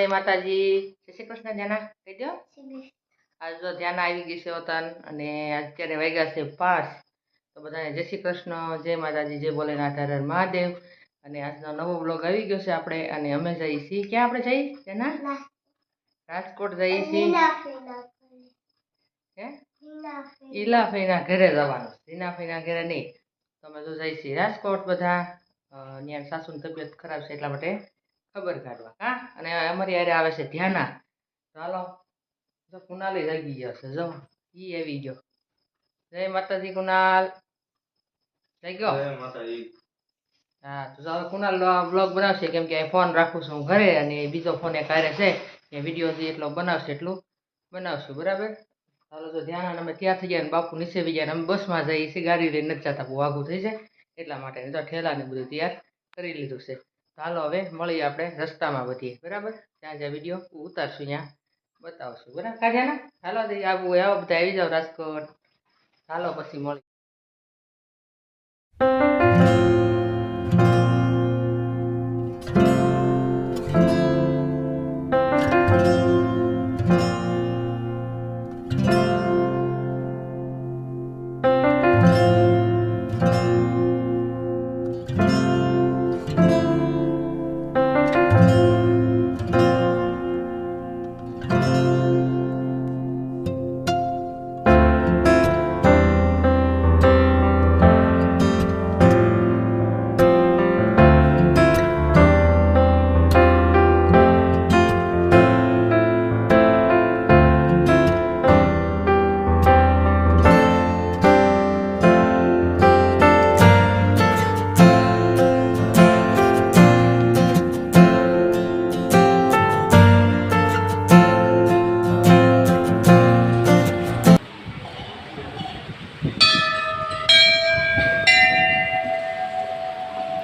જય માતાજી, જય શ્રી કૃષ્ણ. ધ્યાના કહી દો. આજ તો ધ્યાના આવી ગઈ છે વતન અને અત્યારે વાગ્યા છે 5. તો બધાને જય શ્રી કૃષ્ણ, જય માતાજી, જય ભોલેનાથ, હર હર મહાદેવ. અને આજનો નવો બ્લોગ આવી ગયો છે આપણે. અને અમે જઈએ છીએ, ક્યાં આપણે જઈએ ધ્યાના? રાજકોટ જઈએ છીએ. હે ઈલાફઈના ઘરે જવાનું. ઈલાફઈના ઘરે નહીં, તમે તો જઈએ છીએ રાજકોટ બધા. ત્યાં સાસુની તબિયત ખરાબ છે એટલા માટે ખબર કાઢવા. હા, અને અમારી યારે આવે છે ધ્યાના. ચાલો, જો કુનાલ જાગી ગયો છે, જો ઈ આવી ગયો. જય માતાજી કુનાલ. જઈ ગયો. જય માતાજી. હા, તો ચાલો કુનાલ બ્લોગ બનાવશે, કેમ કે ફોન રાખું છું હું ઘરે અને બીજો ફોન એક હારે છે. એ વિડીયો એટલો બનાવશે એટલું બનાવશું, બરાબર. ચાલો, તો ધ્યાન અમે ત્યાં થઈ ગયા ને બાપુ નીચે બી ગયા. અમે બસમાં જઈએ છીએ, ગાડી લઈને નથી જતા, બહુ આઘું થઈ જાય એટલા માટે. તો ઠેલા ને બધું તૈયાર કરી લીધું છે. ચાલો હવે મળીએ આપણે રસ્તામાં બધીએ, બરાબર. ત્યાં જ્યાં વિડીયો ઉતારશું ત્યાં બતાવશું, બરાબર. કાઢ્યા ને હાલો આવું હોય આવો બધા આવી જાવ રાજકોટ. ચાલો પછી મળીએ.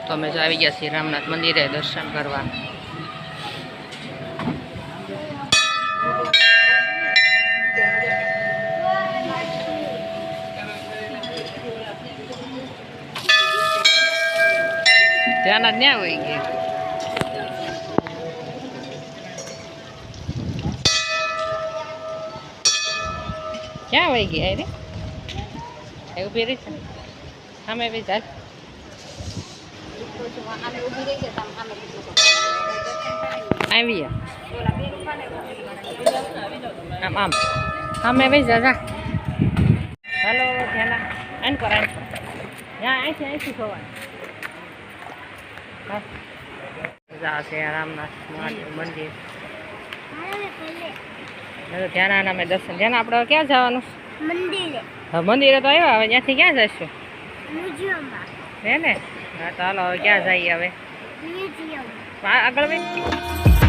તો અમે આવી ગયા છીએ રામનાથ મંદિરે દર્શન કરવા. ત્યાં ન્યા હોય ગયા. ક્યાં વહી ગયા રે? એવું પહેરી છે અમે બી ચાલ. આવી આમ આમ અમે ભાઈ જા. હાલો ધ્યાના આન પર આન પર ત્યાં અહીંથી ખવાનું છે રામનાથ મંદિર. ધ્યાના અમે દર્શન. ધ્યાના આપણે ક્યાં જવાનું? મંદિરે. હા, મંદિરે તો આવ્યા, હવે ત્યાંથી ક્યાં જઈશું? હે ને? હા, ચાલો હવે ક્યાં જઈએ હવે? આગળ ભાઈ.